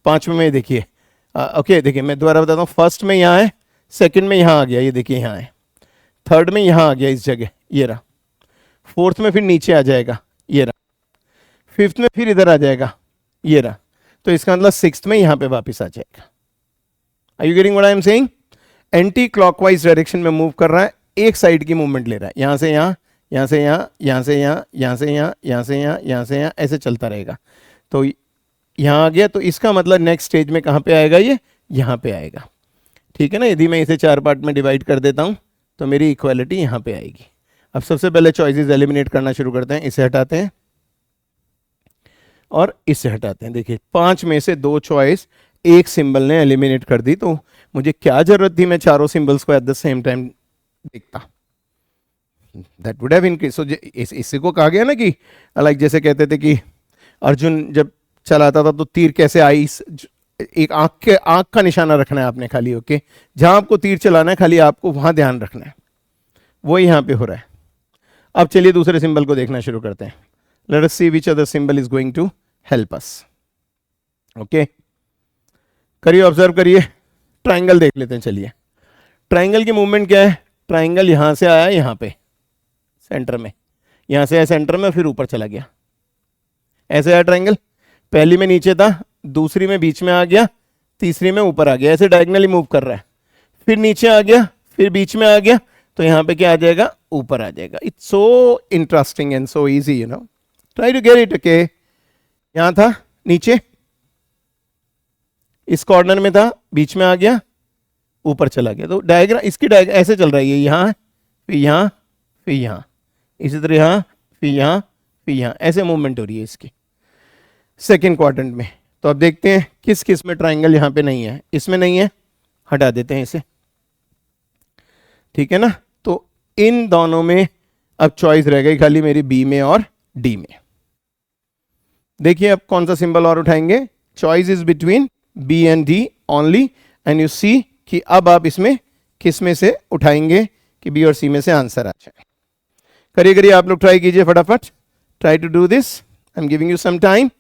A: पांचवें में देखिए. ओके देखिए मैं दोबारा बताता हूँ. फर्स्ट में यहाँ है, सेकंड में यहाँ आ गया, ये देखिए यहाँ है. थर्ड में यहाँ आ गया इस जगह, ये रहा. फोर्थ में फिर नीचे आ जाएगा, ये रहा. फिफ्थ में फिर इधर आ जाएगा, ये रहा. तो इसका मतलब सिक्स्थ में यहाँ पे वापिस आ जाएगा. Are you getting what I am saying? Anti clockwise direction में मूव कर रहा है, एक साइड की मूवमेंट ले रहा है. यहाँ से यहाँ, यहाँ से यहाँ, यहाँ से यहाँ, यहाँ से यहाँ, यहाँ से यहाँ, यहाँ से यहाँ, ऐसे चलता रहेगा. तो यहाँ आ गया, तो इसका मतलब नेक्स्ट स्टेज में कहाँ पे आएगा? ये यहाँ पे आएगा. ठीक है ना. यदि मैं इसे 4 पार्ट में डिवाइड कर देता हूँ तो मेरी इक्वालिटी यहाँ पे आएगी. अब सबसे पहले चॉइसेस एलिमिनेट करना शुरू करते हैं. इसे हटाते हैं और इससे हटाते हैं. देखिए 5 में से 2 चॉइस एक सिंबल ने एलिमिनेट कर दी. तो मुझे क्या जरूरत थी मैं चारों सिंबल्स को एट द सेम टाइम देखता? That would have increase. So इसी को कहा गया ना कि लाइक जैसे कहते थे कि अर्जुन जब चलाता था तो तीर कैसे आई. एक आंख का निशाना रखना है आपने खाली. ओके जहां आपको तीर चलाना है खाली आपको वहां ध्यान रखना है. वो यहां पे हो रहा है. अब चलिए दूसरे सिंबल को देखना शुरू करते हैं. Let us see which other symbol is going to help us. Okay करिए, ऑब्जर्व करिए. ट्राइंगल देख लेते हैं. चलिए ट्राइंगल की मूवमेंट क्या है? ट्राइंगल यहां से आया यहां पे सेंटर में, यहां से आया सेंटर में, फिर ऊपर चला गया. ऐसे आया ट्राइंगल. पहली में नीचे था, दूसरी में बीच में आ गया, तीसरी में ऊपर आ गया. ऐसे डायगोनली मूव कर रहा है. फिर नीचे आ गया, फिर बीच में आ गया, तो यहां पे क्या आ जाएगा? ऊपर आ जाएगा. It's so interesting and so easy, you know. Try to get it. Okay यहां था, नीचे इस कॉर्नर में था, बीच में आ गया, ऊपर चला गया. तो डायग्राम इसकी ऐसे चल रहा है. ये यहाँ, फिर यहाँ, फिर यहाँ, इसी तरह यहाँ, फिर यहाँ, फिर यहाँ, ऐसे मूवमेंट हो रही है इसकी सेकेंड क्वाड्रेंट में. तो अब देखते हैं किस किस में ट्राइंगल यहाँ पे नहीं है. इसमें नहीं है, हटा देते हैं इसे. ठीक है ना. तो इन दोनों में अब चॉइस रह गई खाली मेरी बी में और डी में. देखिए अब कौन सा सिंबल और उठाएंगे. Choice is between B and D only. And you see कि अब आप इसमें किस में से उठाएंगे कि बी और सी में से आंसर आ जाए. करिए करिए आप लोग, ट्राई कीजिए फटाफट. Try to do this. I am giving you some time.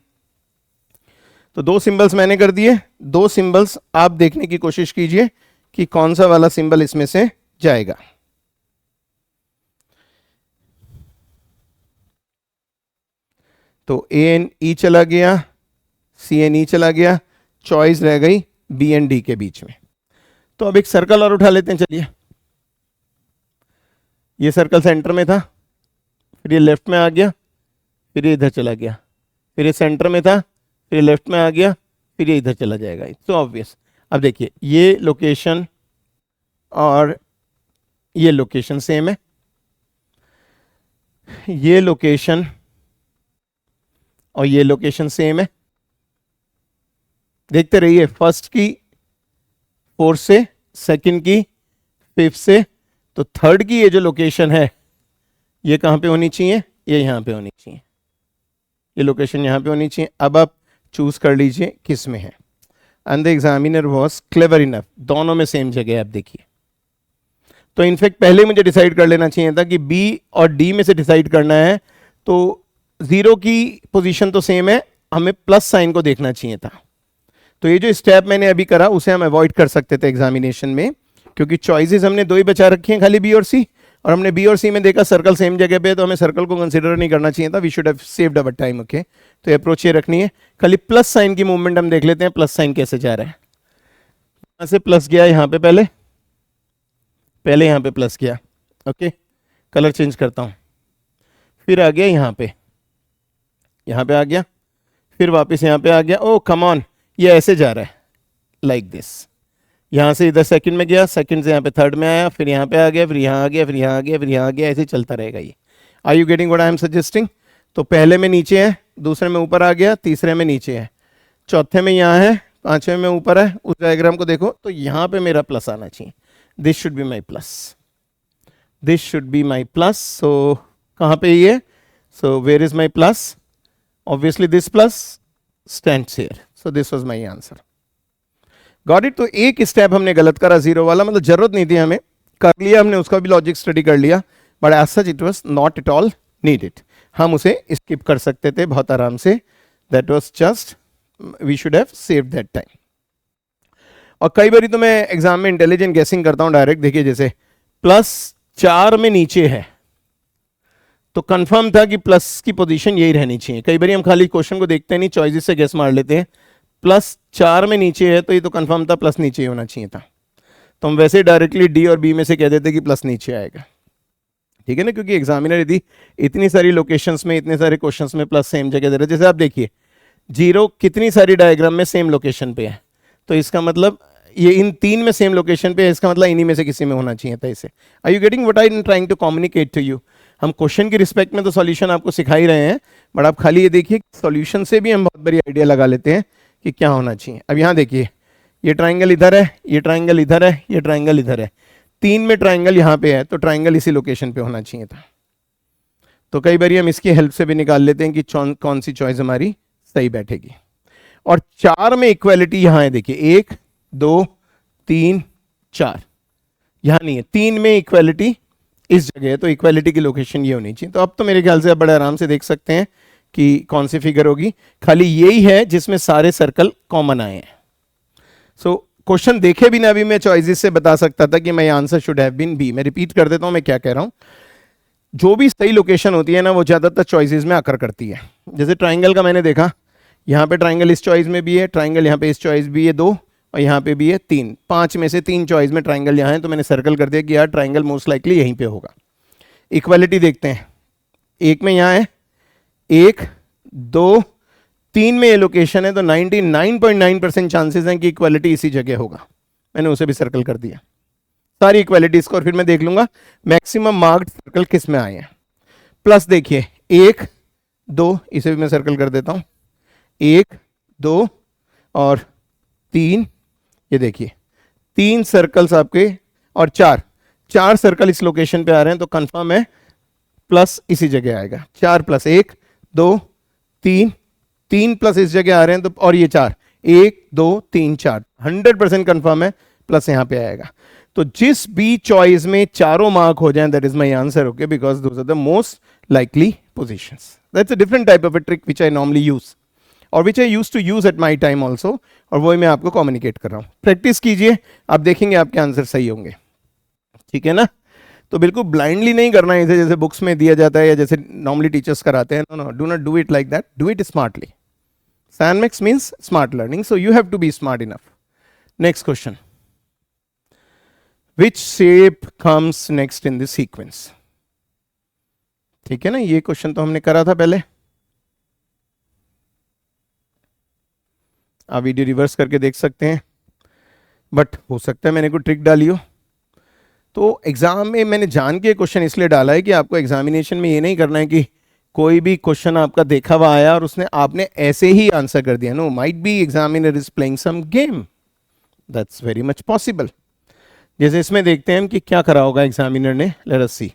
A: तो 2 सिंबल्स मैंने कर दिए. 2 सिंबल्स आप देखने की कोशिश कीजिए कि कौन सा वाला सिंबल इसमें से जाएगा. तो ए एन ई चला गया, सी एन ई चला गया. चॉइस रह गई बी एंड डी के बीच में. तो अब एक सर्कल और उठा लेते हैं. चलिए ये सर्कल सेंटर में था, फिर ये लेफ्ट में आ गया, फिर ये इधर चला गया, फिर ये सेंटर में था, फिर ये लेफ्ट में आ गया, फिर ये इधर चला जाएगा. So obvious. अब देखिए ये लोकेशन और ये लोकेशन सेम है, ये लोकेशन और ये लोकेशन सेम है. देखते रहिए. फर्स्ट की 4 से, सेकंड की 5 से, तो थर्ड की ये जो लोकेशन है ये कहाँ पे होनी चाहिए, ये यहाँ पे होनी चाहिए, ये लोकेशन यहाँ पे होनी चाहिए। अब आप चूज कर लीजिए किस में है। And the examiner was clever enough, दोनों में सेम जगह है। आप देखिए, तो इनफैक्ट पहले मुझे डिसाइड कर लेना चाहिए था कि बी और डी में से डिसाइड करना है, तो 0 की पोजीशन तो सेम है, हमें प्लस साइन को देखना चाहिए था। तो ये जो स्टेप मैंने अभी करा उसे हम अवॉइड कर सकते थे एग्जामिनेशन में, क्योंकि चॉइसेस हमने 2 ही बचा रखी हैं, खाली बी और सी, और हमने बी और सी में देखा सर्कल सेम जगह पे, तो हमें सर्कल को कंसीडर नहीं करना चाहिए था। We should have saved our time. Okay, तो ये अप्रोच ये रखनी है। खाली प्लस साइन की मूवमेंट हम देख लेते हैं, प्लस साइन कैसे जा रहा है। यहां से प्लस गया यहाँ पे, पहले यहाँ पे प्लस गया। ओके, कलर चेंज करता हूँ, फिर आ गया यहाँ पे आ गया, फिर वापस यहाँ पे आ गया। ओ कम ऑन, ये ऐसे जा रहा है लाइक दिस, यहाँ से इधर सेकंड में गया, सेकंड से यहाँ पे थर्ड में आया, फिर यहाँ पे आ गया, फिर यहाँ आ गया, फिर यहाँ आ गया, फिर यहाँ आ गया, ऐसे चलता रहेगा ये। Are you getting what I am suggesting? तो पहले में नीचे है, दूसरे में ऊपर आ गया, तीसरे में नीचे है, चौथे में यहाँ है, पांचवें में ऊपर है। उस डायग्राम को देखो तो यहाँ पे मेरा प्लस आना चाहिए। This should be my plus, this should be my plus. So कहाँ पे ये? So where is my plus? Obviously this plus stands here, so this was my answer. Got it? तो एक स्टेप हमने गलत करा, 0 वाला, मतलब जरूरत नहीं थी हमें, कर लिया हमने, उसका भी लॉजिक स्टडी कर लिया, but as such it was not at all needed. हम उसे स्किप कर सकते थे बहुत आराम से। That was just, we should have saved that time. और कई बार तो मैं एग्जाम में इंटेलिजेंट गेसिंग करता हूं डायरेक्ट। देखिए जैसे +4 में नीचे है, तो कंफर्म था कि प्लस की पोजीशन यही रहनी चाहिए। कई बार हम खाली क्वेश्चन को देखते नहीं, चॉइसेस से गेस मार लेते हैं। +4 में नीचे है तो ये तो कंफर्म था प्लस नीचे होना चाहिए था, तो हम वैसे डायरेक्टली डी और बी में से कह देते कि प्लस नीचे आएगा। ठीक है ना, क्योंकि एग्जामिनर यदि इतनी सारी लोकेशंस में, इतने सारे क्वेश्चंस में प्लस सेम जगह दे रहे, जैसे आप देखिए 0 कितनी सारी डायग्राम में सेम लोकेशन पे है, तो इसका मतलब ये इन 3 में सेम लोकेशन पे है, इसका मतलब इन्हीं में से किसी में होना चाहिए था इसे। Are you getting what I am trying to communicate to you? हम क्वेश्चन की रिस्पेक्ट में तो सॉल्यूशन आपको सिखा ही रहे हैं, बट आप खाली ये देखिए सॉल्यूशन से भी हम बहुत बड़ी आइडिया लगा लेते हैं कि क्या होना चाहिए। अब यहाँ देखिए, ये ट्राइंगल इधर है, ये ट्राइंगल इधर है, ये ट्राइंगल इधर है, 3 में ट्राइंगल यहाँ पे है, तो ट्राइंगल इसी लोकेशन पे होना चाहिए था। तो कई बार हम इसकी हेल्प से भी निकाल लेते हैं कि कौन सी चॉइस हमारी सही बैठेगी। और 4 में इक्वालिटी यहाँ है, देखिए 1 2 3 4, यहाँ नहीं है, 3 में इक्वालिटी इस जगह है, तो इक्वालिटी की लोकेशन ये होनी चाहिए। तो अब तो मेरे ख्याल से आप बड़े आराम से देख सकते हैं कि कौन सी फिगर होगी। खाली यही है जिसमें सारे सर्कल कॉमन आए हैं। सो क्वेश्चन देखे बिना भी मैं चॉइसेस से बता सकता था कि my answer should have been B. मैं रिपीट कर देता हूं मैं क्या कह रहा हूं। जो भी सही लोकेशन होती है ना, वो ज्यादातर चॉइसेस में आकर करती है। जैसे ट्राइंगल का मैंने देखा, यहाँ पे ट्राइंगल इस चॉइस में भी है, ट्राइंगल यहाँ पे इस चॉइस भी है 2, और यहाँ पे भी है 3। 5 में से 3 चॉइस में ट्राइंगल यहाँ है, तो मैंने सर्कल कर दिया कि यार ट्राइंगल मोस्ट लाइकली यहीं पे होगा। इक्वालिटी देखते हैं, 1 में यहाँ है, 1 2 3 में ये लोकेशन है, तो 99.9% चांसेस हैं कि इक्वालिटी इसी जगह होगा। मैंने उसे भी सर्कल कर दिया, सारी इक्वालिटीज को, और फिर मैं देख लूंगा मैक्सिमम मार्क्ड सर्कल किस में आए हैं। प्लस देखिए 1 2, इसे भी मैं सर्कल कर देता हूं, 1 2 और 3, ये देखिए 3 सर्कल्स आपके, और 4 सर्कल इस लोकेशन पे आ रहे हैं, तो कंफर्म है प्लस इसी जगह आएगा। 4 + 1 2 3 प्लस इस जगह आ रहे हैं, तो और ये 4 1 2 3 4 100% कंफर्म है प्लस यहाँ पे आएगा। तो जिस भी चॉइस में चारों मार्क हो जाएं, that is my answer. Okay, because those are the most likely positions. That's a different type of a trick which I normally use, और which I use to use at my time also, और वही मैं आपको communicate कर रहा हूँ। Practice कीजिए, आप देखेंगे आपके आंसर सही होंगे। ठीक है ना? तो बिल्कुल ब्लाइंडली नहीं करना है इसे, जैसे बुक्स में दिया जाता है या जैसे नॉर्मली टीचर्स कराते हैं। No, do not do it like that, do it smartly. SANMAX means smart learning, so you have to be smart enough. Next question. Which shape comes next in the sequence? ठीक है ना, ये question तो हमने करा था पहले। आप वीडियो रिवर्स करके देख सकते हैं, बट हो सकता है मैंने कोई ट्रिक डाली हो। तो एग्जाम में मैंने जान के क्वेश्चन इसलिए डाला है कि आपको एग्जामिनेशन में ये नहीं करना है कि कोई भी क्वेश्चन आपका देखा हुआ आया और उसने आपने ऐसे ही आंसर कर दिया। No, might be examiner is playing some game, that's very much possible. जैसे इसमें देखते हैं हम कि क्या करा होगा एग्जामिनर ने, लेट अस सी।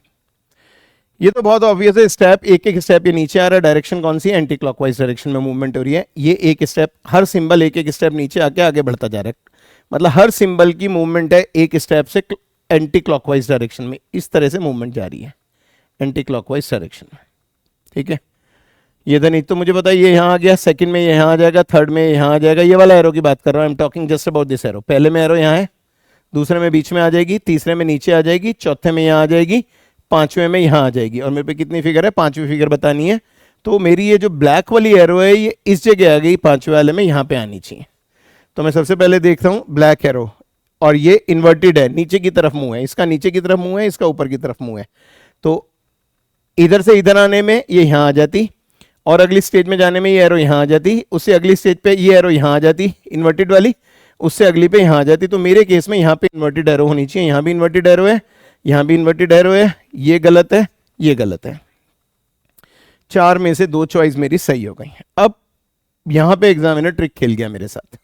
A: ये तो बहुत ऑब्वियस है, स्टेप एक एक स्टेप ये नीचे आ रहा है, डायरेक्शन कौन सी है, एंटी क्लॉकवाइज डायरेक्शन में मूवमेंट हो रही है। ये एक स्टेप, हर सिंबल एक एक स्टेप नीचे आके आगे बढ़ता जा रहा है, मतलब हर सिंबल की मूवमेंट है एक स्टेप से एंटी क्लॉकवाइज डायरेक्शन में, इस तरह से मूवमेंट जा रही है एंटी क्लॉकवाइज डायरेक्शन में, ठीक है। ये तो नहीं तो मुझे पता है ये यहाँ आ गया, सेकंड में यहाँ आ जाएगा, थर्ड में यहाँ आ जाएगा, ये वाला एरो की बात कर रहा हूँ, I am talking just about this arrow. पहले में एरो यहाँ है, दूसरे में बीच में आ जाएगी, तीसरे में नीचे आ जाएगी, चौथे में यहाँ आ जाएगी, पांचवें में यहाँ आ जाएगी, और मेरे पे कितनी फिगर है, पांचवी फिगर बतानी है। तो मेरी ये जो ब्लैक वाली एरो है ये इस जगह आ गई, पांचवे वाले में यहाँ पे आनी चाहिए। तो मैं सबसे पहले देखता हूँ ब्लैक एरो, और ये इन्वर्टेड है, नीचे की तरफ मुंह है, इसका नीचे की तरफ मुंह है, इसका ऊपर की तरफ मुंह है। तो इधर से इधर आने में ये यहाँ आ जाती, और अगली स्टेज में जाने में ये एरो यहाँ आ जाती, उससे अगली स्टेज पे ये एरो यहाँ आ जाती इन्वर्टेड वाली, उससे अगली पे यहाँ आ जाती। तो मेरे केस में यहाँ पे इन्वर्टेड एरो होनी चाहिए, यहाँ भी इन्वर्टेड एरो है, यहाँ भी इन्वर्टेड एरो है, ये गलत है, ये गलत है। चार में से दो चॉइस मेरी सही हो गई। अब यहाँ पे एग्जामिनर ट्रिक खेल गया मेरे साथ,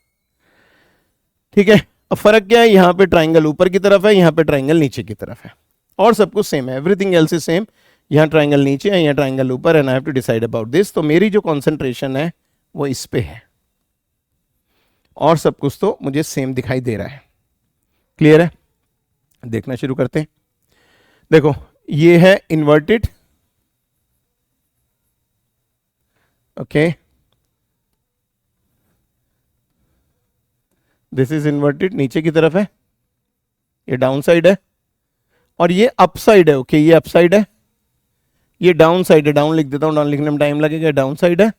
A: ठीक है। अब फर्क क्या है, यहाँ पे ट्राइंगल ऊपर की तरफ है, यहाँ पे ट्राइंगल नीचे की तरफ है, और सब कुछ सेम है, एवरीथिंग एल्स इज सेम। यहाँ ट्राइंगल नीचे है, यहाँ ट्राइंगल ऊपर, and I have to decide about this. तो मेरी जो कॉन्सेंट्रेशन है वो इस पे है, और सब कुछ तो मुझे सेम दिखाई दे रहा है। क्लियर है, देखना शुरू करते हैं। देखो ये है inverted, okay, this is inverted, नीचे की तरफ है, ये डाउन साइड है, और ये अप साइड है, ओके, ये अप साइड है, ये डाउन साइड है, डाउन लिख देता हूं, डाउन लिखने में टाइम लगेगा, डाउन साइड है,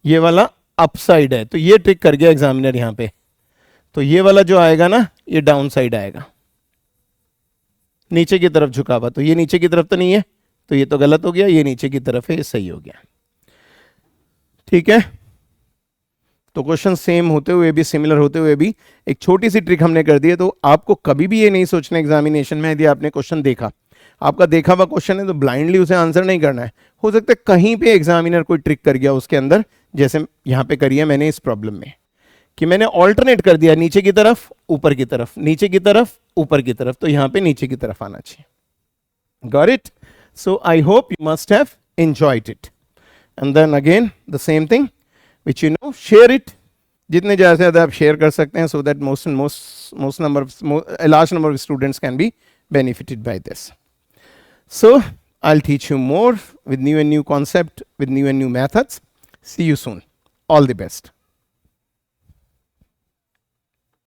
A: ये वाला अप साइड है। तो ये ट्रिक कर गया एग्जामिनर यहाँ पे। तो ये वाला जो आएगा ना, ये डाउन साइड आएगा, नीचे की तरफ झुका हुआ, तो ये नीचे की तरफ तो नहीं है, तो ये तो गलत हो गया, ये नीचे की तरफ है, ये सही हो गया, ठीक है। तो क्वेश्चन सेम होते हुए भी, सिमिलर होते हुए भी, एक छोटी सी ट्रिक हमने कर दी है। तो आपको कभी भी ये नहीं सोचना एग्जामिनेशन में, यदि आपने क्वेश्चन देखा, आपका देखा हुआ क्वेश्चन है, तो ब्लाइंडली उसे आंसर नहीं करना है। हो सकता है कहीं पे एग्जामिनर कोई ट्रिक कर गया उसके अंदर, जैसे यहाँ पे करी है मैंने इस प्रॉब्लम में, कि मैंने ऑल्टरनेट कर दिया, नीचे की तरफ ऊपर की तरफ, नीचे की तरफ ऊपर की तरफ, तो यहाँ पे नीचे की तरफ आना चाहिए। Got it? So I hope you must have enjoyed it. And then again the same thing which you know, share it, जितने ज़्यादा से ज़्यादा आप शेयर कर सकते हैं, so that a large number of students can be benefited by this. So I'll teach you more with new and new concept, with new and new methods. See you soon. All the best.